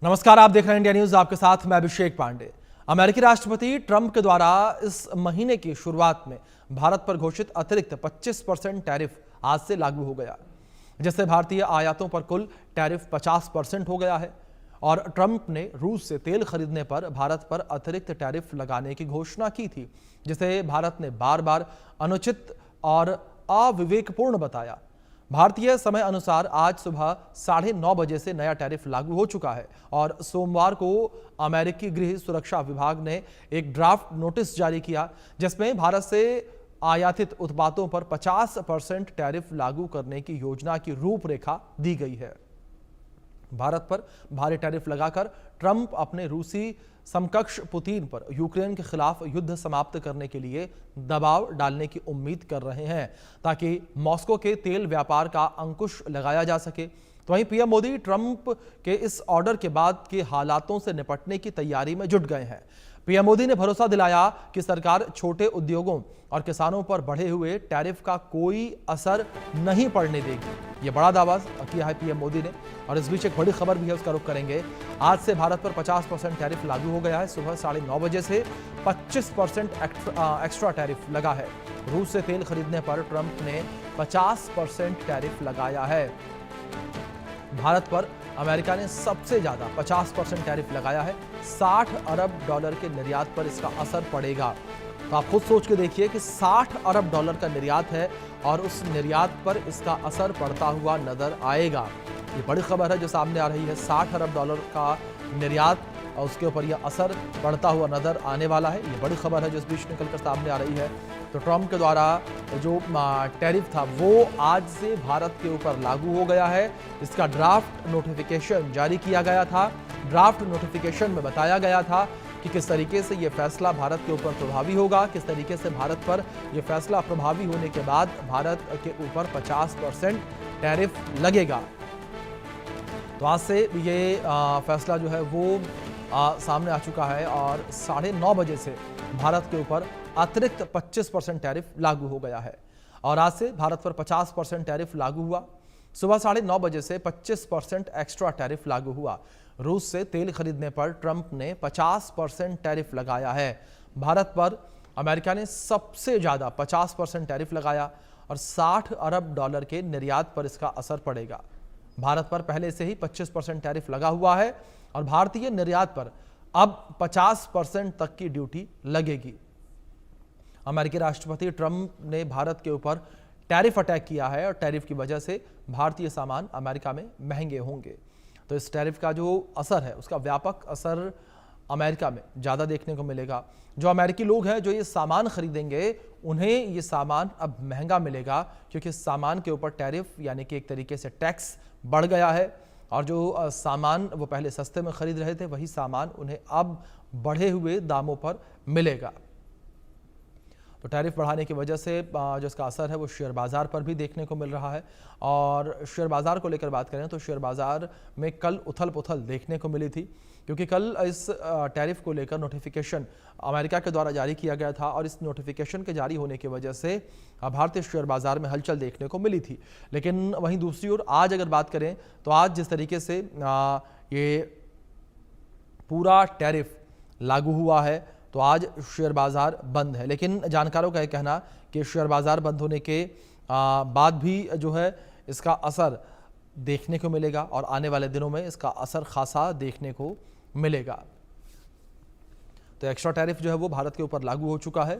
नमस्कार, आप देख रहे हैं इंडिया न्यूज। आपके साथ मैं अभिषेक पांडे। अमेरिकी राष्ट्रपति ट्रंप के द्वारा इस महीने की शुरुआत में भारत पर घोषित अतिरिक्त 25% टैरिफ आज से लागू हो गया, जिससे भारतीय आयातों पर कुल टैरिफ 50% हो गया है। और ट्रंप ने रूस से तेल खरीदने पर भारत पर अतिरिक्त टैरिफ लगाने की घोषणा की थी, जिसे भारत ने बार बार अनुचित और अविवेकपूर्ण बताया। भारतीय समय अनुसार आज सुबह 9:30 बजे से नया टैरिफ लागू हो चुका है और सोमवार को अमेरिकी गृह सुरक्षा विभाग ने एक ड्राफ्ट नोटिस जारी किया, जिसमें भारत से आयातित उत्पादों पर 50% टैरिफ लागू करने की योजना की रूपरेखा दी गई है। भारत पर भारी टैरिफ लगाकर ट्रंप अपने रूसी समकक्ष पुतिन पर यूक्रेन के खिलाफ युद्ध समाप्त करने के लिए दबाव डालने की उम्मीद कर रहे हैं, ताकि मॉस्को के तेल व्यापार का अंकुश लगाया जा सके। तो वहीं पीएम मोदी ट्रंप के इस ऑर्डर के बाद के हालातों से निपटने की तैयारी में जुट गए हैं। पीएम मोदी ने भरोसा दिलाया कि सरकार छोटे उद्योगों और किसानों पर बढ़े हुए टैरिफ का कोई असर नहीं पड़ने देगी। यह बड़ा दावा किया है पीएम मोदी ने। और इस बीच एक बड़ी खबर भी है, उसका रुख करेंगे। आज से भारत पर 50% टैरिफ लागू हो गया है। सुबह 9:30 बजे से 25% एक्स्ट्रा टैरिफ लगा है। रूस से तेल खरीदने पर ट्रंप ने 50% टैरिफ लगाया है। भारत पर अमेरिका ने सबसे ज्यादा 50% टैरिफ लगाया है। $60 अरब के निर्यात पर इसका असर पड़ेगा। तो आप खुद सोच के देखिए कि $60 अरब का निर्यात है और उस निर्यात पर इसका असर पड़ता हुआ नजर आएगा। ये बड़ी खबर है जो सामने आ रही है। $60 अरब का निर्यात और उसके ऊपर यह असर पड़ता हुआ नजर आने वाला है। ये बड़ी खबर है जो इस बीच निकलकर सामने आ रही है। तो ट्रंप के द्वारा जो टैरिफ था वो आज से भारत के ऊपर लागू हो गया है। इसका ड्राफ्ट नोटिफिकेशन जारी किया गया था। ड्राफ्ट नोटिफिकेशन में बताया गया था कि किस तरीके से यह फैसला भारत के ऊपर प्रभावी होगा, किस तरीके से भारत पर यह फैसला प्रभावी होने के बाद भारत के ऊपर 50% टैरिफ लगेगा। तो आज से ये फैसला जो है वो सामने आ चुका है और 9:30 बजे से भारत के ऊपर अतिरिक्त 25% टैरिफ लागू हो गया है। और आज से भारत पर 50% टैरिफ लागू हुआ। सुबह 9:30 बजे से 25% एक्स्ट्रा टैरिफ लागू हुआ। रूस से तेल खरीदने पर ट्रंप ने 50% टैरिफ लगाया है। भारत पर अमेरिका ने सबसे ज्यादा 50% टैरिफ लगाया और $60 अरब के निर्यात पर इसका असर पड़ेगा। भारत पर पहले से ही 25% टैरिफ लगा हुआ है और भारतीय निर्यात पर अब 50% तक की ड्यूटी लगेगी। अमेरिकी राष्ट्रपति ट्रंप ने भारत के ऊपर टैरिफ अटैक किया है और टैरिफ की वजह से भारतीय सामान अमेरिका में महंगे होंगे। तो इस टैरिफ का जो असर है उसका व्यापक असर अमेरिका में ज़्यादा देखने को मिलेगा। जो अमेरिकी लोग हैं जो ये सामान खरीदेंगे उन्हें ये सामान अब महंगा मिलेगा, क्योंकि इस सामान के ऊपर टैरिफ यानी कि एक तरीके से टैक्स बढ़ गया है। और जो सामान वो पहले सस्ते में खरीद रहे थे वही सामान उन्हें अब बढ़े हुए दामों पर मिलेगा। तो टैरिफ बढ़ाने की वजह से जो इसका असर है वो शेयर बाजार पर भी देखने को मिल रहा है। और शेयर बाजार को लेकर बात करें तो शेयर बाजार में कल उथल पुथल देखने को मिली थी, क्योंकि कल इस टैरिफ को लेकर नोटिफिकेशन अमेरिका के द्वारा जारी किया गया था और इस नोटिफिकेशन के जारी होने की वजह से भारतीय शेयर बाजार में हलचल देखने को मिली थी। लेकिन वहीं दूसरी ओर आज अगर बात करें तो आज जिस तरीके से ये पूरा टैरिफ लागू हुआ है तो आज शेयर बाजार बंद है। लेकिन जानकारों का यह कहना कि शेयर बाजार बंद होने के बाद भी जो है इसका असर देखने को मिलेगा और आने वाले दिनों में इसका असर खासा देखने को मिलेगा। तो एक्स्ट्रा टैरिफ जो है वो भारत के ऊपर लागू हो चुका है।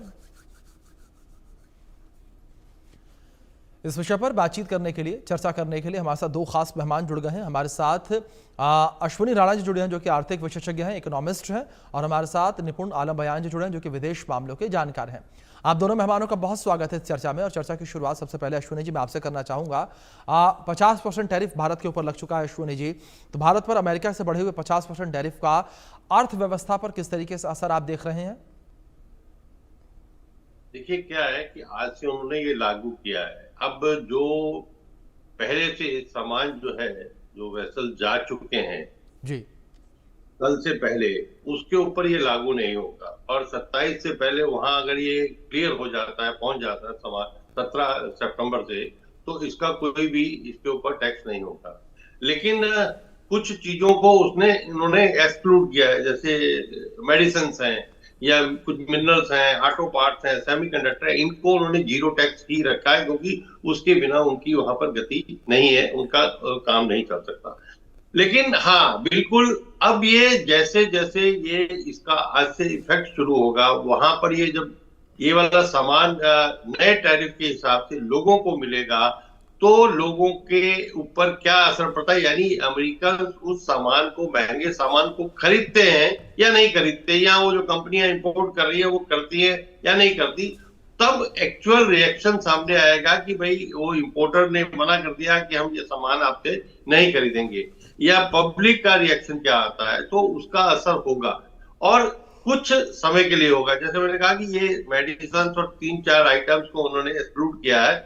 इस विषय पर बातचीत करने के लिए, चर्चा करने के लिए हमारे साथ दो खास मेहमान जुड़ गए हैं। हमारे साथ अश्विनी राणा जी जुड़े हैं जो कि आर्थिक विशेषज्ञ हैं, इकोनॉमिस्ट हैं, और हमारे साथ निपुण आलम बयान जी जुड़े हैं जो कि विदेश मामलों के जानकार हैं। आप दोनों मेहमानों का बहुत स्वागत है इस चर्चा में। और चर्चा की शुरुआत सबसे पहले अश्विनी जी मैं आपसे करना चाहूंगा। 50% टैरिफ भारत के ऊपर लग चुका है अश्विनी जी, तो भारत पर अमेरिका से बढ़े हुए 50% टैरिफ का अर्थव्यवस्था पर किस तरीके से असर आप देख रहे हैं? देखिए क्या है कि आज से उन्होंने ये लागू किया है। अब जो पहले से सामान जो है, जो वेसल जा चुके हैं जी कल से पहले, उसके ऊपर ये लागू नहीं होगा। और 27 से पहले वहां अगर ये क्लियर हो जाता है, पहुंच जाता है सामान 17 सितंबर से, तो इसका कोई भी इसके ऊपर टैक्स नहीं होगा। लेकिन कुछ चीजों को उन्होंने एक्सक्लूड किया है, जैसे मेडिसिन हैं या कुछ मिनरल्स हैं, ऑटो पार्ट्स हैं, सेमीकंडक्टर है, इनको उन्होंने जीरो टैक्स ही रखा है, क्योंकि उसके बिना उनकी वहां पर गति नहीं है, उनका काम नहीं चल सकता। लेकिन हाँ बिल्कुल, अब ये जैसे जैसे ये इसका आज से इफेक्ट शुरू होगा, वहां पर ये जब ये वाला सामान नए टैरिफ के हिसाब से लोगों को मिलेगा, तो लोगों के ऊपर क्या असर पड़ता है, यानी अमेरिकन उस सामान को, महंगे सामान को खरीदते हैं या नहीं खरीदते, या वो जो कंपनियां इंपोर्ट कर रही है वो करती है या नहीं करती। तब एक्चुअल रिएक्शन सामने आएगा कि भाई वो इंपोर्टर ने मना कर दिया कि हम ये सामान आपसे नहीं खरीदेंगे, या पब्लिक का रिएक्शन क्या आता है, तो उसका असर होगा और कुछ समय के लिए होगा। जैसे मैंने कहा कि ये मेडिसिन और 3-4 आइटम्स को उन्होंने एक्सक्लूड किया है,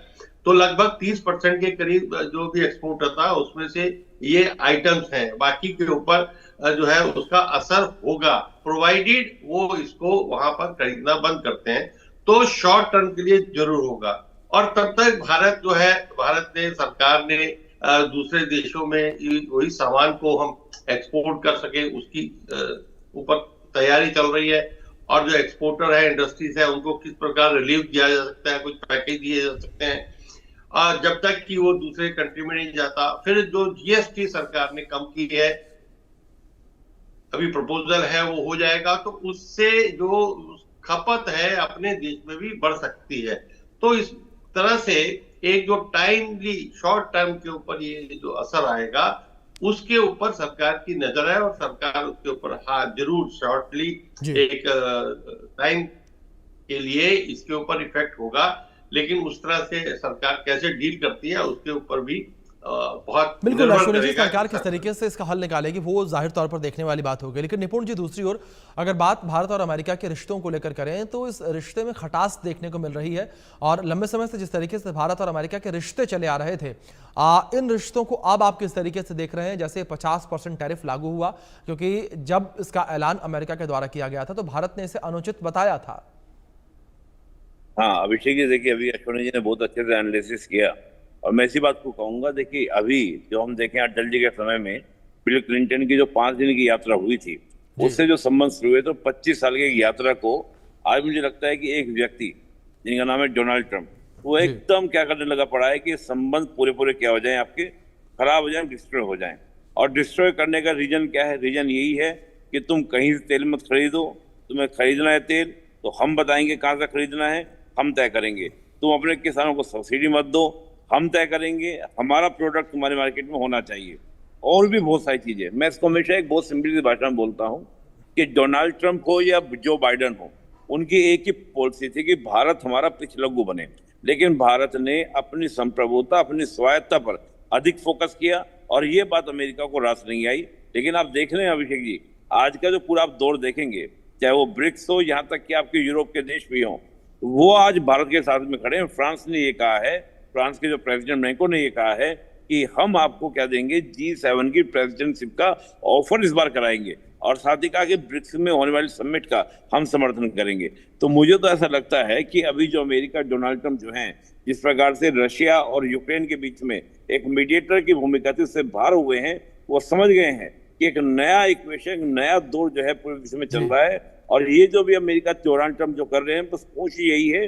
तो लगभग 30% के करीब जो भी एक्सपोर्ट होता है उसमें से ये आइटम्स हैं, बाकी के ऊपर जो है उसका असर होगा, प्रोवाइडेड वो इसको वहां पर खरीदना बंद करते हैं, तो शॉर्ट टर्म के लिए जरूर होगा। और तब तक भारत जो है, भारत ने, सरकार ने दूसरे देशों में वही सामान को हम एक्सपोर्ट कर सके उसकी ऊपर तैयारी चल रही है। और जो एक्सपोर्टर है, इंडस्ट्रीज है, उनको किस प्रकार रिलीफ दिया जा सकता है, कुछ पैकेज दिए जा सकते हैं जब तक कि वो दूसरे कंट्री में नहीं जाता। फिर जो जीएसटी सरकार ने कम की है, अभी प्रपोजल है वो हो जाएगा, तो उससे जो खपत है अपने देश में भी बढ़ सकती है। तो इस तरह से एक जो टाइमली शॉर्ट टर्म के ऊपर ये जो असर आएगा, उसके ऊपर सरकार की नजर है, और सरकार उसके ऊपर हाँ जरूर शॉर्टली एक टाइम के लिए इसके ऊपर इफेक्ट होगा, लेकिन उस तरह से सरकार कैसे डील करती है उसके ऊपर भी बहुत बिल्कुल। अश्विनी जी, सरकार किस तरीके से इसका हल निकालेगी वो जाहिर तौर पर देखने वाली बात होगी। लेकिन निपुण जी, दूसरी ओर अगर बात भारत और अमेरिका के रिश्तों को लेकर करें, तो इस रिश्ते में खटास देखने को मिल रही है, और लंबे समय से जिस तरीके से भारत और अमेरिका के रिश्ते चले आ रहे थे, इन रिश्तों को अब आप किस तरीके से देख रहे हैं? जैसे 50% टैरिफ लागू हुआ, क्योंकि जब इसका ऐलान अमेरिका के द्वारा किया गया था तो भारत ने इसे अनुचित बताया था। हाँ अभिषेक जी, देखिए अभी अश्विनी जी ने बहुत अच्छे से एनालिसिस किया, और मैं इसी बात को कहूंगा। देखिए अभी जो हम देखें अटल जी के समय में बिल क्लिंटन की जो 5 दिन की यात्रा हुई थी, उससे जो संबंध शुरू हुए, तो 25 साल की यात्रा को आज मुझे लगता है कि एक व्यक्ति जिनका नाम है डोनाल्ड ट्रंप, वो एकदम क्या करने लगा पड़ा है कि संबंध पूरे पूरे क्या हो जाएं, आपके खराब हो जाएं, डिस्ट्रॉय हो जाएं। और डिस्ट्रॉय करने का रीजन क्या है? रीजन यही है कि तुम कहीं से तेल मत खरीदो, तुम्हें खरीदना है तेल तो हम बताएंगे कहाँ से खरीदना है, हम तय करेंगे। तुम अपने किसानों को सब्सिडी मत दो, हम तय करेंगे, हमारा प्रोडक्ट तुम्हारे मार्केट में होना चाहिए। और भी बहुत सारी चीजें। मैं इसको हमेशा एक बहुत सिंपल सी भाषा में बोलता हूँ कि डोनाल्ड ट्रंप हो या जो बाइडन हो, उनकी एक ही पॉलिसी थी कि भारत हमारा पिछलग्गू बने। लेकिन भारत ने अपनी संप्रभुता, अपनी स्वायत्ता पर अधिक फोकस किया, और ये बात अमेरिका को रास नहीं आई। लेकिन आप देख रहे हैं अभिषेक जी, आज का जो पूरा आप दौर देखेंगे, चाहे वो ब्रिक्स हो, यहाँ तक कि आपके यूरोप के देश भी हों, वो आज भारत के साथ में खड़े हैं। फ्रांस ने ये कहा है, फ्रांस के जो प्रेसिडेंट मैक्रोन ने ये कहा है कि हम आपको क्या देंगे, G7 की प्रेसिडेंटशिप का ऑफर इस बार कराएंगे, और साथ ही कहा कि ब्रिक्स में होने वाली समिट का हम समर्थन करेंगे। तो मुझे तो ऐसा लगता है कि अभी जो अमेरिका, डोनाल्ड ट्रंप जो हैं, जिस प्रकार से रशिया और यूक्रेन के बीच में एक मीडिएटर की भूमिका थी, उससे बाहर हुए हैं। वो समझ गए हैं कि एक नया इक्वेशन, एक नया दौर जो है पूरे विश्व में चल रहा है, और ये जो भी अमेरिका, डोनाल्ड ट्रंप जो कर रहे हैं, बस कोशिश यही है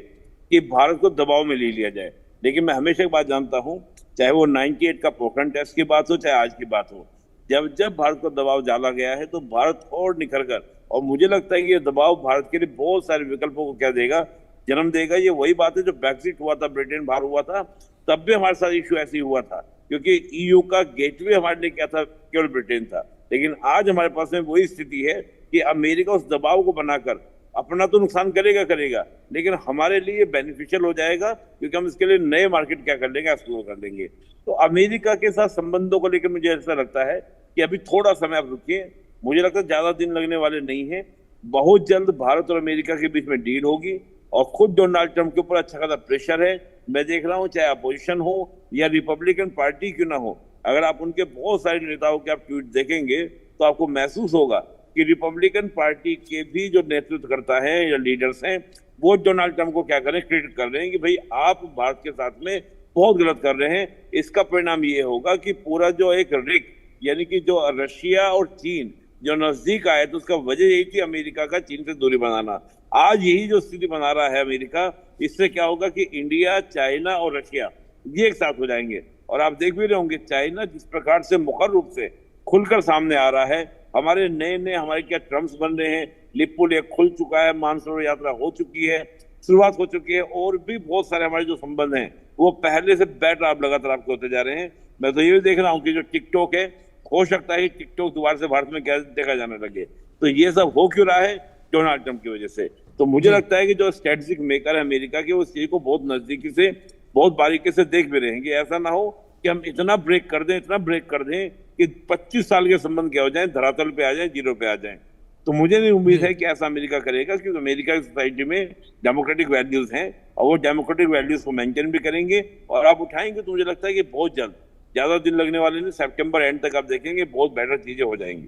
कि भारत को दबाव में ले लिया जाए। लेकिन मैं हमेशा एक बात जानता हूं, चाहे वो 98 का पोखरण टेस्ट की बात हो, चाहे आज की बात हो, जब जब भारत को दबाव डाला गया है तो भारत और निखर कर, और मुझे लगता है कि ये दबाव भारत के लिए बहुत सारे विकल्पों को क्या देगा, जन्म देगा। ये वही बात है जो ब्रेक्सिट हुआ था, ब्रिटेन बाहर हुआ था, तब भी हमारे साथ इश्यू ऐसे ही हुआ था, क्योंकि ईयू का गेटवे हमारे लिए क्या था, केवल ब्रिटेन था। लेकिन आज हमारे पास में वही स्थिति है कि अमेरिका उस दबाव को बनाकर अपना तो नुकसान करेगा, लेकिन हमारे लिए बेनिफिशियल हो जाएगा, क्योंकि हम इसके लिए नए मार्केट क्या कर लेंगे, एक्सप्लोर कर लेंगे। तो अमेरिका के साथ संबंधों को लेकर मुझे ऐसा लगता है कि अभी थोड़ा समय आप रुकिए, मुझे लगता है ज्यादा दिन लगने वाले नहीं है। बहुत जल्द भारत और अमेरिका के बीच में डील होगी, और खुद डोनाल्ड ट्रंप के ऊपर अच्छा खासा प्रेशर है। मैं देख रहा हूँ, चाहे अपोजिशन हो या रिपब्लिकन पार्टी क्यों ना हो, अगर आप उनके बहुत सारे नेताओं के आप ट्वीट देखेंगे तो आपको महसूस होगा कि रिपब्लिकन पार्टी के भी जो नेतृत्व करता है या लीडर्स हैं, वो डोनाल्ड ट्रंप को क्या करें, क्रेडिट कर रहे हैं कि भाई आप भारत के साथ में बहुत गलत कर रहे हैं। इसका परिणाम ये होगा कि पूरा जो एक रिग यानी कि जो रशिया और चीन जो नजदीक आए, तो उसका वजह यही थी अमेरिका का चीन से दूरी बनाना। आज यही जो स्थिति बना रहा है अमेरिका, इससे क्या होगा कि इंडिया, चाइना और रशिया ये एक साथ हो जाएंगे। और आप देख भी रहे होंगे चाइना जिस प्रकार से मुखर रूप से खुलकर सामने आ रहा है। हमारे नए नए हमारे क्या ट्रम्प्स बन रहे हैं, लिपुल एक खुल चुका है, मानसरोवर यात्रा हो चुकी है, शुरुआत हो चुकी है, और भी बहुत सारे हमारे जो संबंध हैं वो पहले से बेटर आप लगातार आपके होते जा रहे हैं। मैं तो ये भी देख रहा हूँ कि जो टिकटॉक है, हो सकता है टिकटॉक दोबारा से भारत में क्या देखा जाने लगे। तो ये सब हो क्यों रहा है? डोनाल्ड ट्रंप की वजह से। तो मुझे लगता है कि जो स्ट्रेटेजिक मेकर है अमेरिका के, वो इस चीज को बहुत नजदीकी से, बहुत बारीकी से देख भी रहेंगे। ऐसा ना हो कि हम इतना ब्रेक कर दें, इतना ब्रेक कर दें कि 25 साल के संबंध क्या हो जाए, धरातल पे आ जाए, जीरो पे आ जाए। तो मुझे नहीं उम्मीद है कि ऐसा अमेरिका करेगा, क्योंकि अमेरिका की सोसाइटी में डेमोक्रेटिक वैल्यूज हैं और वो डेमोक्रेटिक वैल्यूज को मेंटेन भी करेंगे। और आप उठाएंगे तो मुझे लगता है कि बहुत जल्द, ज्यादा दिन लगने वाले नहीं, सितंबर एंड तक आप देखेंगे बहुत बेटर चीजें हो जाएंगी।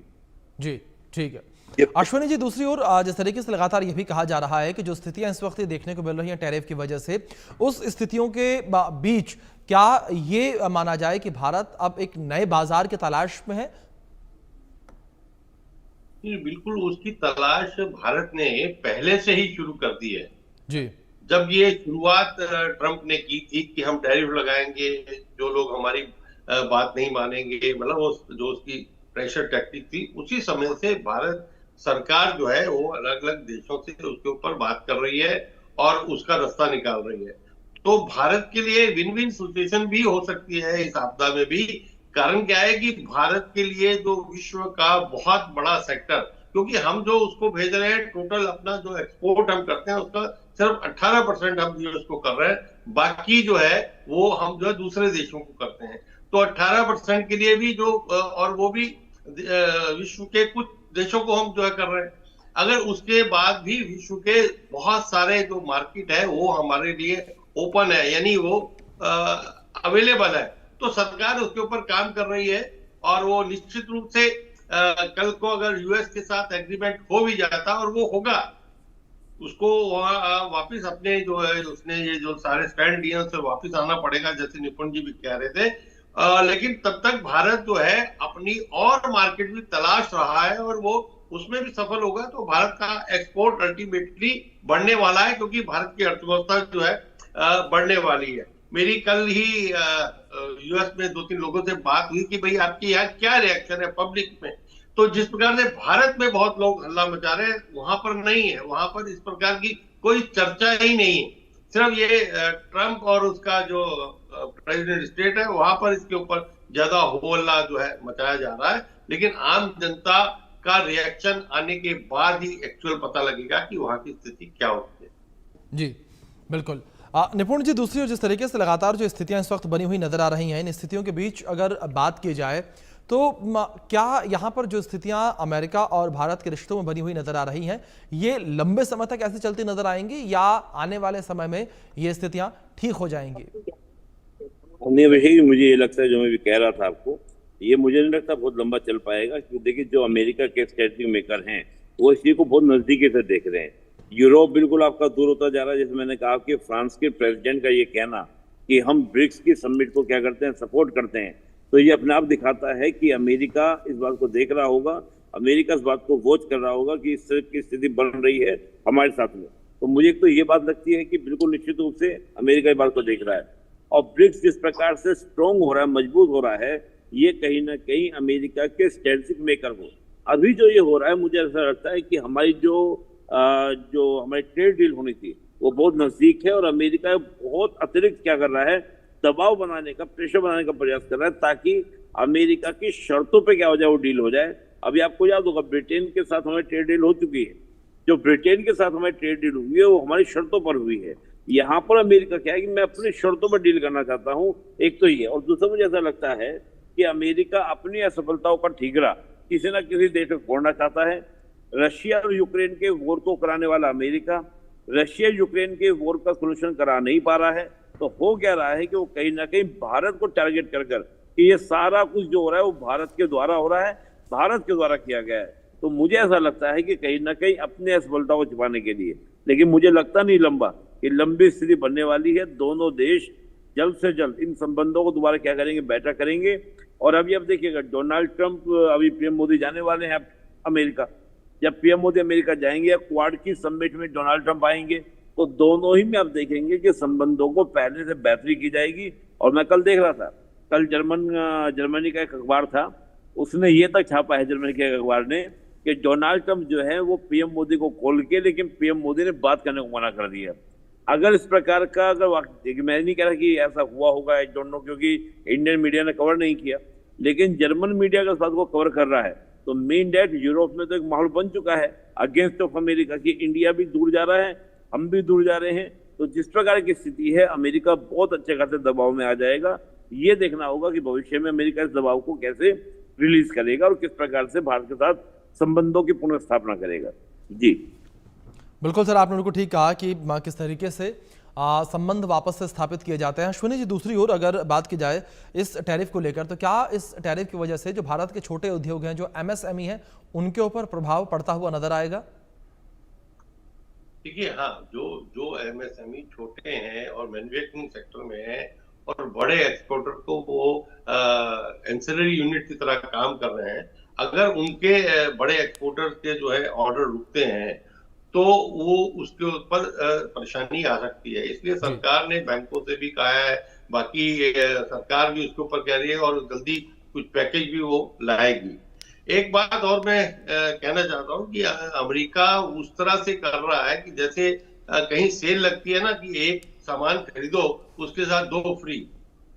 जी ठीक है अश्विनी जी, दूसरी ओर जिस तरीके से लगातार यह भी कहा जा रहा है कि जो स्थितियां इस वक्त देखने को मिल रही हैं टैरिफ की वजह से, उस स्थितियों के बीच क्या ये माना जाए कि भारत अब एक नए बाजार की तलाश में है? बिल्कुल, उसकी तलाश भारत ने पहले से ही शुरू कर दी है जी। जब ये शुरुआत ट्रंप ने की थी कि हम टैरिफ लगाएंगे, जो लोग हमारी बात नहीं मानेंगे, मतलब वो जो उसकी प्रेशर टैक्टिक थी, उसी समय से भारत सरकार जो है वो अलग अलग देशों से उसके ऊपर बात कर रही है और उसका रास्ता निकाल रही है। तो भारत के लिए विन विन सिचुएशन भी हो सकती है इस आपदा में भी। कारण क्या है कि भारत के लिए जो विश्व का बहुत बड़ा सेक्टर, क्योंकि हम जो उसको भेज रहे हैं, टोटल अपना जो एक्सपोर्ट हम करते हैं उसका सिर्फ 18% हम यूएस को कर रहे हैं, बाकी जो है वो हम जो है दूसरे देशों को करते हैं। तो 18% के लिए भी जो, और वो भी विश्व के कुछ देशों को हम जो है कर रहे हैं। अगर उसके बाद भी विश्व के बहुत सारे जो मार्केट है वो हमारे लिए ओपन है, यानी वो अवेलेबल है, तो सरकार उसके ऊपर काम कर रही है। और वो निश्चित रूप से कल को अगर यूएस के साथ एग्रीमेंट हो भी जाता, और वो होगा, उसको वापिस अपने जो है उसने ये जो सारे स्टैंड दिए से वापिस आना पड़ेगा, जैसे निपुण जी भी कह रहे थे। लेकिन तब तक भारत जो है अपनी और मार्केट भी तलाश रहा है और वो उसमें भी सफल होगा, तो भारत का एक्सपोर्ट अल्टीमेटली बढ़ने वाला है, क्योंकि भारत की अर्थव्यवस्था जो है बढ़ने वाली है। मेरी कल ही यूएस में 2-3 लोगों से बात हुई कि भाई आपके यहाँ क्या रिएक्शन है पब्लिक में। तो जिस प्रकार से भारत में बहुत लोग हल्ला मचा रहे हैं, वहां पर नहीं है, वहां पर इस प्रकार की कोई चर्चा ही नहीं है। सिर्फ ये ट्रंप और उसका जो प्रेसिडेंट स्टेट है वहां पर इसके ऊपर ज्यादा हो हल्ला जो है मचाया जा रहा है। लेकिन आम जनता का रिएक्शन आने के बाद ही एक्चुअल पता लगेगा कि वहां की स्थिति क्या होती है। जी बिल्कुल। निपुण जी, दूसरी ओर जिस तरीके से लगातार जो स्थितियां इस वक्त बनी हुई नजर आ रही हैं, इन स्थितियों के बीच अगर बात की जाए तो क्या यहाँ पर जो स्थितियां अमेरिका और भारत के रिश्तों में बनी हुई नजर आ रही हैं, ये लंबे समय तक ऐसे चलती नजर आएंगी या आने वाले समय में ये स्थितियां ठीक हो जाएंगी? मुझे ये लगता है, जो मैं भी कह रहा था आपको, ये मुझे नहीं लगता बहुत लंबा चल पाएगा। क्योंकि देखिए, जो अमेरिका के स्ट्रेटेजिक मेकर हैं वो इस चीज को बहुत नजदीकी से देख रहे हैं। यूरोप बिल्कुल आपका दूर होता जा रहा है। जैसे मैंने कहा कि फ्रांस के प्रेसिडेंट का ये कहना कि हम ब्रिक्स की समिट को क्या करते हैं, सपोर्ट करते हैं, तो ये अपने आप दिखाता है कि अमेरिका इस बात को देख रहा होगा, अमेरिका इस बात को वॉच कर रहा होगा कि इस तरह की स्थिति बन रही है हमारे साथ में। तो मुझे तो ये बात लगती है कि बिल्कुल निश्चित रूप से अमेरिका इस बात को देख रहा है। और ब्रिक्स जिस प्रकार से स्ट्रॉन्ग हो रहा है, मजबूत हो रहा है, ये कहीं ना कहीं अमेरिका के स्ट्रेटेजिक मेकर को अभी जो ये हो रहा है, मुझे ऐसा लगता है कि हमारी जो हमारी ट्रेड डील होनी थी वो बहुत नजदीक है। और अमेरिका बहुत अतिरिक्त क्या कर रहा है, दबाव बनाने का, प्रेशर बनाने का प्रयास कर रहा है, ताकि अमेरिका की शर्तों पे क्या हो जाए, वो डील हो जाए। अभी आपको याद होगा ब्रिटेन के साथ हमारी ट्रेड डील हो चुकी है। जो ब्रिटेन के साथ हमारी ट्रेड डील हुई है वो हमारी शर्तों पर हुई है। यहाँ पर अमेरिका क्या है कि मैं अपनी शर्तों पर डील करना चाहता हूँ, एक तो ये। और दूसरा मुझे ऐसा लगता है कि अमेरिका अपनी असफलताओं का ठीकरा किसी ना किसी देश में फोड़ना चाहता है। रशिया और यूक्रेन के वॉर को कराने वाला अमेरिका, रशिया यूक्रेन के वॉर का सोल्यूशन करा नहीं पा रहा है। तो हो क्या रहा है कि वो कहीं ना कहीं भारत को टारगेट कर कि ये सारा कुछ जो हो रहा है वो भारत के द्वारा हो रहा है, भारत के द्वारा किया गया है। तो मुझे ऐसा लगता है कि कहीं ना कहीं अपने असफलता को छिपाने के लिए, लेकिन मुझे लगता नहीं लंबा कि लंबी स्थिति बनने वाली है। दोनों देश जल्द से जल्द इन संबंधों को दोबारा क्या करेंगे, बेटर करेंगे। और अभी अब देखिएगा डोनाल्ड ट्रंप, अभी पीएम मोदी जाने वाले हैं अमेरिका। जब पीएम मोदी अमेरिका जाएंगे या क्वाड की समिट में डोनाल्ड ट्रंप आएंगे, तो दोनों ही में आप देखेंगे कि संबंधों को पहले से बेहतरी की जाएगी। और मैं कल देख रहा था, कल जर्मनी का एक अखबार था, उसने ये तक छापा है, जर्मनी के एक अखबार ने, कि डोनाल्ड ट्रंप जो है वो पीएम मोदी को कॉल किए, लेकिन पीएम मोदी ने बात करने को मना कर दिया। अगर इस प्रकार का, अगर मैं नहीं कह रहा कि ऐसा हुआ होगा, आई डोंट नो, क्योंकि इंडियन मीडिया ने कवर नहीं किया, लेकिन जर्मन मीडिया अगर इस बात को कवर कर रहा है, तो मीन डेट यूरोप में तो एक माहौल बन चुका है अगेंस्ट ऑफ अमेरिका, कि इंडिया भी दूर जा रहा है, हम भी दूर जा रहे हैं। तो जिस प्रकार की स्थिति है, अमेरिका बहुत अच्छे खासे दबाव में आ जाएगा। ये देखना होगा कि भविष्य में अमेरिका इस दबाव को कैसे रिलीज करेगा और किस प्रकार से भारत के साथ संबंधों की पुनर्स्थापना करेगा। जी बिल्कुल सर, आपने बिल्कुल ठीक कहा कि किस तरीके से संबंध वापस से स्थापित किए जाते हैं। अश्विनी जी, दूसरी ओर अगर बात की जाए इस टैरिफ को लेकर, तो क्या इस टैरिफ की वजह से जो भारत के छोटे उद्योग हैं, जो एमएसएमई हैं, उनके ऊपर प्रभाव पड़ता हुआ नजर आएगा? देखिए, हाँ, जो एमएसएमई छोटे हैं और मैन्युफैक्चरिंग सेक्टर में हैं और बड़े एक्सपोर्टर को वो एंसिलरी यूनिट की तरह काम कर रहे हैं, अगर उनके बड़े एक्सपोर्टर के जो है ऑर्डर रुकते हैं, तो वो उसके ऊपर परेशानी आ सकती है। इसलिए सरकार ने बैंकों से भी कहा है, बाकी सरकार भी उसके ऊपर कह रही है और जल्दी कुछ पैकेज भी वो लाएगी। एक बात और मैं कहना चाहता हूँ कि अमेरिका उस तरह से कर रहा है कि जैसे कहीं सेल लगती है ना, कि एक सामान खरीदो उसके साथ 2 फ्री,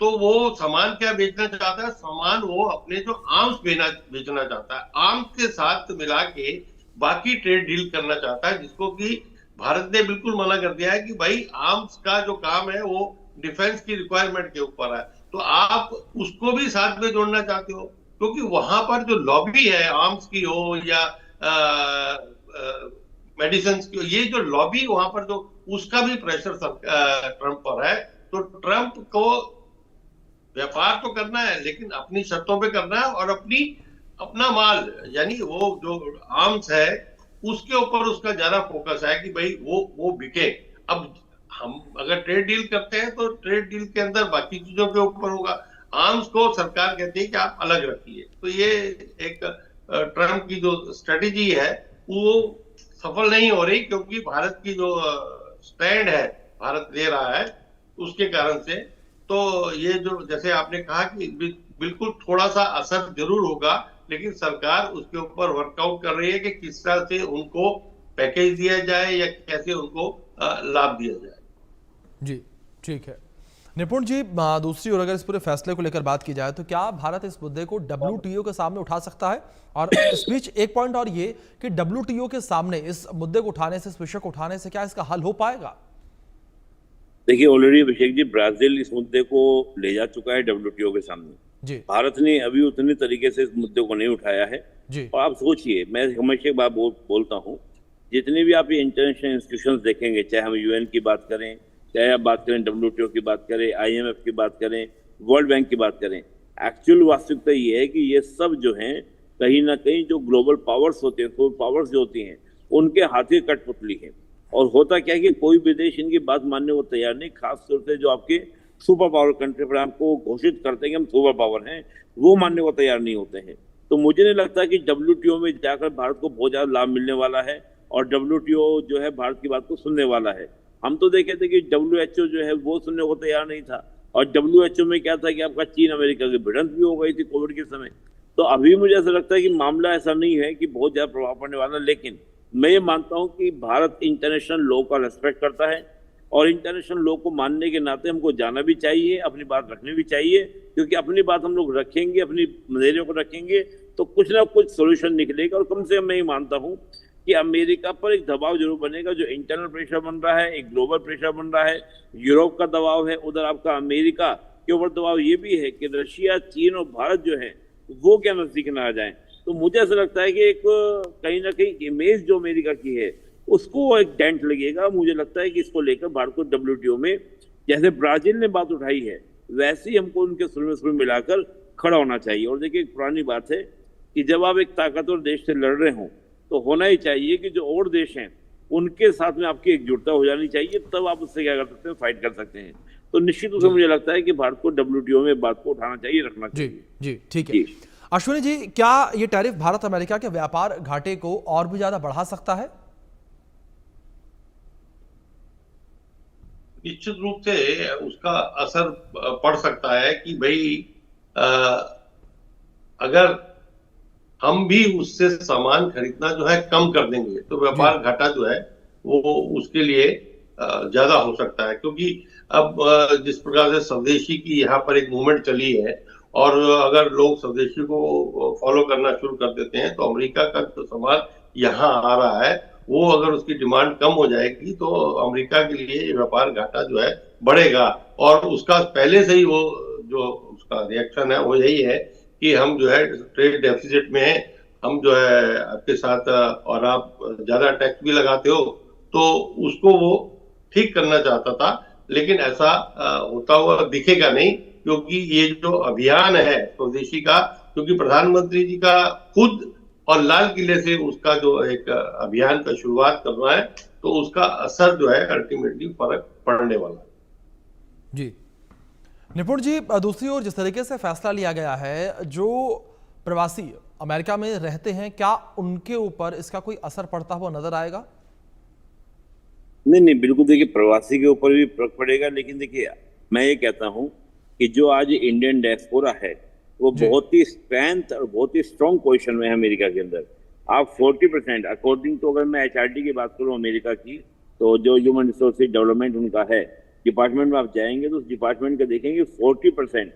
तो वो सामान क्या बेचना चाहता है, सामान वो अपने जो आर्म्स बेचना चाहता है, आर्म्स के साथ मिला के बाकी ट्रेड डील करना चाहता है, जिसको कि भारत ने बिल्कुल मना कर दिया है कि भाई आर्म्स का जो काम है वो डिफेंस की रिक्वायरमेंट के ऊपर है, तो आप उसको भी साथ में जोड़ना चाहते हो, क्योंकि वहां पर जो लॉबी है आर्म्स की हो या मेडिसिन की हो, ये जो लॉबी वहां पर जो, उसका भी प्रेशर ट्रंप पर है। तो ट्रंप को व्यापार तो करना है, लेकिन अपनी शर्तों पे करना है और अपना माल, यानी वो जो आर्म्स है उसके ऊपर उसका ज्यादा फोकस है कि भाई वो बिके। अब हम अगर ट्रेड डील करते हैं तो ट्रेड डील के अंदर बाकी चीजों के ऊपर होगा, आर्म्स को सरकार कहती है कि आप अलग रखिए। तो ये एक ट्रंप की जो स्ट्रेटेजी है वो सफल नहीं हो रही, क्योंकि भारत की जो स्टैंड है भारत ले रहा है उसके कारण से। तो ये जो जैसे आपने कहा कि बिल्कुल थोड़ा सा असर जरूर होगा, लेकिन सरकार उसके ऊपर वर्कआउट कर रही है कि किस तरह से उनको पैकेज दिया जाए या कैसे उनको लाभ दिया जाए। जी ठीक है निपुण जी, दूसरी ओर अगर इस पूरे फैसले को लेकर बात की जाए, तो क्या भारत इस मुद्दे को WTO के सामने उठा सकता है? और इस बीच एक पॉइंट और ये कि WTO के सामने इस मुद्दे को उठाने से, इस विषय को उठाने से क्या इसका हल हो पाएगा? देखिए, ऑलरेडी अभिषेक जी, ब्राजील इस मुद्दे को ले जा चुका है WTO के सामने जी। भारत ने अभी उतने तरीके से इस मुद्दे को नहीं उठाया है जी। और आप सोचिए, मैं हमेशा एक बात बोलता हूँ, जितने भी आप ये इंटरनेशनल इंस्टीट्यूशंस देखेंगे, चाहे हम UN की बात करें, चाहे आप बात करें WTO की बात करें, IMF की बात करें, वर्ल्ड बैंक की बात करें, एक्चुअल वास्तविकता ये है कि ये सब जो हैं कहीं ना कहीं जो ग्लोबल पावर्स होते हैं, सुपर पावर्स जो होती हैं, उनके हाथ की कठपुतली है। और होता क्या है कि कोई भी देश इनकी बात मानने को तैयार नहीं, खासतौर से जो आपके सुपर पावर कंट्री पर आपको घोषित करते हैं कि हम सुपर पावर हैं, वो मानने को तैयार नहीं होते हैं। तो मुझे नहीं लगता कि WTO में जाकर भारत को बहुत ज्यादा लाभ मिलने वाला है और WTO जो है भारत की बात को सुनने वाला है। हम तो देखे थे कि WHO जो है वो सुनने को तैयार नहीं था, और WHO में क्या था कि आपका चीन अमेरिका की भिड़ंत भी हो गई थी कोविड के समय। तो अभी मुझे ऐसा लगता है कि मामला ऐसा नहीं है कि बहुत ज्यादा प्रभाव पड़ने वाला, लेकिन मैं ये मानता हूं कि भारत इंटरनेशनल लॉ का रेस्पेक्ट करता है और इंटरनेशनल लॉ को मानने के नाते हमको जाना भी चाहिए, अपनी बात रखनी भी चाहिए, क्योंकि अपनी बात हम लोग रखेंगे, अपनी मदेरियों को रखेंगे तो कुछ ना कुछ सोल्यूशन निकलेगा। और कम से कम मैं ये मानता हूँ कि अमेरिका पर एक दबाव जरूर बनेगा, जो इंटरनल प्रेशर बन रहा है, एक ग्लोबल प्रेशर बन रहा है, यूरोप का दबाव है, उधर आपका अमेरिका के ऊपर दबाव ये भी है कि रशिया, चीन और भारत जो है वो क्या नजदीक ना आ जाए। तो मुझे ऐसा लगता है कि एक कहीं ना कहीं इमेज जो अमेरिका की है उसको एक डेंट लगेगा। मुझे लगता है कि इसको लेकर भारत को WTO में, जैसे ब्राजील ने बात उठाई है, वैसे ही हमको उनके सुर में सुर मिलाकर खड़ा होना चाहिए। और देखिए, एक पुरानी बात है कि जब आप एक ताकतवर देश से लड़ रहे हों तो होना ही चाहिए कि जो और देश हैं उनके साथ में आपकी एकजुटता हो जानी चाहिए, तब आप उससे क्या कर सकते हैं, फाइट कर सकते हैं। तो निश्चित रूप से मुझे लगता है कि भारत को WTO में बात को उठाना चाहिए, रखना जी चाहिए। जी ठीक है। अश्विनी जी, क्या ये टैरिफ भारत अमेरिका के व्यापार घाटे को और भी ज्यादा बढ़ा सकता है? निश्चित रूप से उसका असर पड़ सकता है कि भाई अ, अगर हम भी उससे सामान खरीदना जो है कम कर देंगे तो व्यापार घाटा जो है वो उसके लिए ज्यादा हो सकता है, क्योंकि अब जिस प्रकार से स्वदेशी की यहाँ पर एक मूवमेंट चली है और अगर लोग स्वदेशी को फॉलो करना शुरू कर देते हैं तो अमेरिका का जो सामान यहाँ आ रहा है वो अगर उसकी डिमांड कम हो जाएगी तो अमेरिका के लिए ये व्यापार घाटा जो है बढ़ेगा। और उसका पहले से ही वो जो उसका रिएक्शन है वो यही है कि हम जो है ट्रेड डेफिसिट में हैं, हम जो है आपके साथ और आप ज्यादा टैक्स भी लगाते हो, तो उसको वो ठीक करना चाहता था, लेकिन ऐसा होता हुआ दिखेगा नहीं, क्योंकि ये जो अभियान है स्वदेशी का, क्योंकि प्रधानमंत्री जी का खुद और लाल किले से उसका जो एक अभियान का शुरुआत करना है, तो उसका असर जो है अल्टीमेटली फर्क पड़ने वाला है। जी निपुण जी, दूसरी ओर जिस तरीके से फैसला लिया गया है, जो प्रवासी अमेरिका में रहते हैं, क्या उनके ऊपर इसका कोई असर पड़ता हुआ नजर आएगा? नहीं नहीं, बिल्कुल देखिए प्रवासी के ऊपर भी फर्क पड़ेगा, लेकिन देखिए मैं ये कहता हूं कि जो आज इंडियन डायस्पोरा है वो बहुत ही स्ट्रेंथ और बहुत ही स्ट्रॉन्ग पोजीशन में है अमेरिका के अंदर। आप 40% अकॉर्डिंग टू, अगर मैं HRD की बात करूं अमेरिका की, तो जो ह्यूमन रिसोर्सेज डेवलपमेंट उनका है डिपार्टमेंट में आप जाएंगे तो उस डिपार्टमेंट का देखेंगे 40%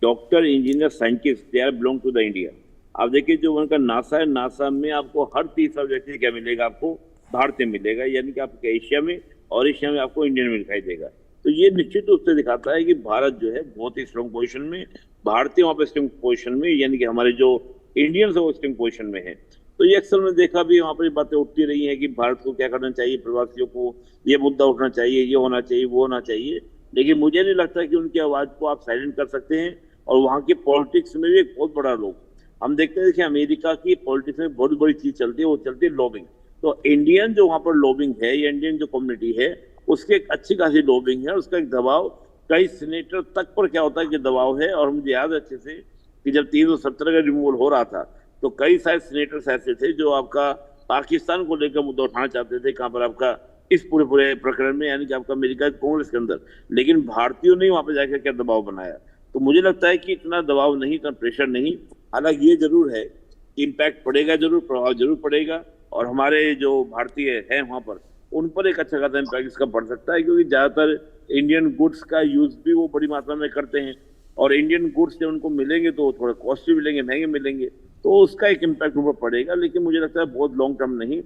doctor, engineer, scientist they are belong to the India. आप देखिए जो उनका नासा है, नासा में आपको हर तीसरा व्यक्ति क्या मिलेगा, आपको भारतीय मिलेगा, यानी कि आपके एशिया में और एशिया में आपको इंडियन में दिखाई देगा। तो ये निश्चित रूप से दिखाता है कि भारत जो है बहुत ही स्ट्रॉन्ग पोजीशन में, भारतीय वहाँ पे स्ट्रॉन्ग पोजीशन में, यानी कि हमारे जो इंडियंस है वो स्ट्रॉन्ग पोजीशन में है। तो ये अक्सर मैंने देखा भी वहाँ पर बातें उठती रही हैं कि भारत को क्या करना चाहिए, प्रवासियों को ये मुद्दा उठना चाहिए, ये होना चाहिए, वो होना चाहिए, लेकिन मुझे नहीं लगता कि उनकी आवाज को आप साइलेंट कर सकते हैं। और वहाँ की पॉलिटिक्स में भी एक बहुत बड़ा रोल हम देखते हैं कि अमेरिका की पॉलिटिक्स में बहुत बड़ी चीज चलती है, वो चलती है लॉबिंग। तो इंडियन जो वहाँ पर लॉबिंग है या इंडियन जो कम्युनिटी है उसकी एक अच्छी खासी लॉबिंग है, उसका एक दबाव कई सीनेटर तक पर क्या होता है कि दबाव है। और मुझे याद है अच्छे से कि जब 370 का रिमूवल हो रहा था तो कई सारे सीनेटर्स ऐसे थे जो आपका पाकिस्तान को लेकर मुद्दा उठाना चाहते थे, कहाँ पर आपका इस पूरे प्रकरण में, यानी कि आपका अमेरिका कांग्रेस के अंदर, लेकिन भारतीयों ने वहां पर जाकर क्या दबाव बनाया। तो मुझे लगता है कि इतना दबाव नहीं, इतना प्रेशर नहीं। हालांकि ये जरूर है कि इम्पैक्ट पड़ेगा, जरूर प्रभाव जरूर पड़ेगा, और हमारे जो भारतीय हैं वहां पर उन पर एक अच्छा खासा इम्पैक्ट इसका पड़ सकता है, क्योंकि ज्यादातर इंडियन गुड्स का यूज भी वो बड़ी मात्रा में करते हैं, और इंडियन गुड्स जब उनको मिलेंगे तो थोड़ा कॉस्टली मिलेंगे, महंगे मिलेंगे, तो उसका एक इम्पैक्ट ऊपर पड़ेगा। लेकिन मुझे लगता है बहुत लॉन्ग टर्म नहीं,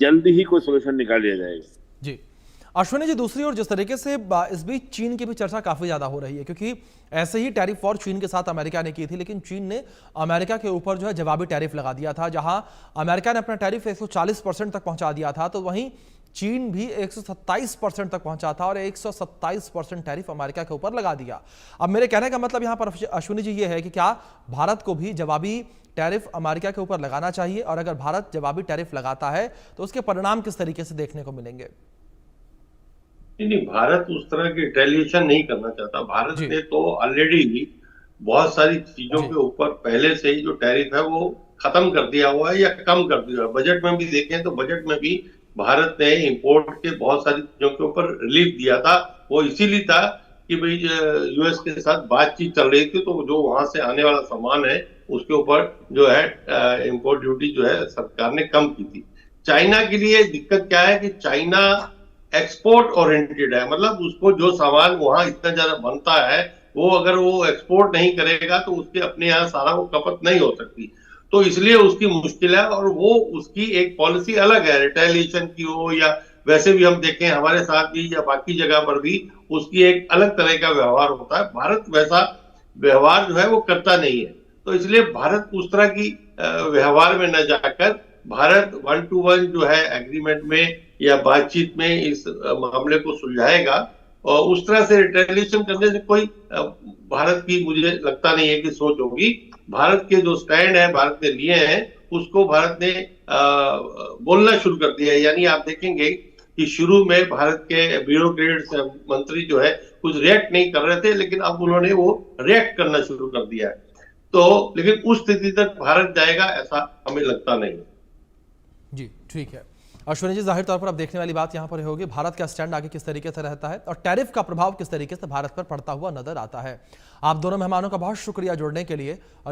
जल्दी ही कोई सोल्यूशन निकाल लिया जाएगा। जी अश्विनी जी, दूसरी ओर जिस तरीके से इस बीच चीन की भी चर्चा काफी ज्यादा हो रही है, क्योंकि ऐसे ही टैरिफ वॉर चीन के साथ अमेरिका ने की थी, लेकिन चीन ने अमेरिका के ऊपर जो है जवाबी टैरिफ लगा दिया था। जहां अमेरिका ने अपना टैरिफ 140% तक पहुंचा दिया था, तो वहीं चीन भी 127% तक पहुंचा था और 127% टैरिफ अमेरिका के ऊपर लगा दिया। अब मेरे कहने का मतलब यहां पर अश्विनी जी ये है कि क्या भारत को भी जवाबी टैरिफ अमेरिका के ऊपर लगाना चाहिए, और अगर भारत जवाबी टैरिफ लगाता है तो उसके परिणाम किस तरीके से देखने को मिलेंगे? नहीं, भारत उस तरह की रिटेलिएशन नहीं करना चाहता। भारत ने तो ऑलरेडी बहुत सारी चीजों के ऊपर पहले से ही जो टैरिफ है वो खत्म कर दिया हुआ है या कम कर दिया है। बजट में भी देखें तो बजट में भी भारत ने इंपोर्ट के बहुत सारी चीजों के ऊपर रिलीफ दिया था। वो इसीलिए था कि भाई यूएस के साथ बातचीत चल रही थी, तो जो वहां से आने वाला सामान है उसके ऊपर जो है इंपोर्ट ड्यूटी जो है सरकार ने कम की थी। चाइना के लिए दिक्कत क्या है कि चाइना एक्सपोर्ट ओरिएंटेड है, मतलब उसको जो सामान वहां इतना ज्यादा बनता है वो अगर वो एक्सपोर्ट नहीं करेगा तो उसके अपने यहाँ सारा वो खपत नहीं हो सकती, तो इसलिए उसकी मुश्किल है। और वो उसकी एक पॉलिसी अलग है, रिटेलिएशन की हो या वैसे भी हम देखें हमारे साथ भी या बाकी जगह पर भी उसकी एक अलग तरह का व्यवहार होता है। भारत वैसा व्यवहार जो है वो करता नहीं है, तो इसलिए भारत उस तरह की व्यवहार में न जाकर भारत 1 to 1 जो है एग्रीमेंट में या बातचीत में इस मामले को सुलझाएगा, और उस तरह से रिटेलिएशन करने से कोई भारत की मुझे लगता नहीं है कि सोच होगी। भारत के जो स्टैंड है भारत ने लिए हैं उसको भारत ने बोलना शुरू कर दिया है। यानी आप देखेंगे कि शुरू में भारत के ब्यूरोक्रेट्स मंत्री जो है कुछ रिएक्ट नहीं कर रहे थे, लेकिन अब उन्होंने वो रिएक्ट करना शुरू कर दिया है। तो लेकिन उस स्थिति तक भारत जाएगा ऐसा हमें लगता नहीं। जी ठीक है अश्विनी जी, जाहिर तौर पर अब देखने वाली बात यहाँ पर होगी भारत का स्टैंड आगे किस तरीके से रहता है और टैरिफ का प्रभाव किस तरीके से भारत पर पड़ता हुआ नजर आता है। आप दोनों मेहमानों का बहुत शुक्रिया जुड़ने के लिए और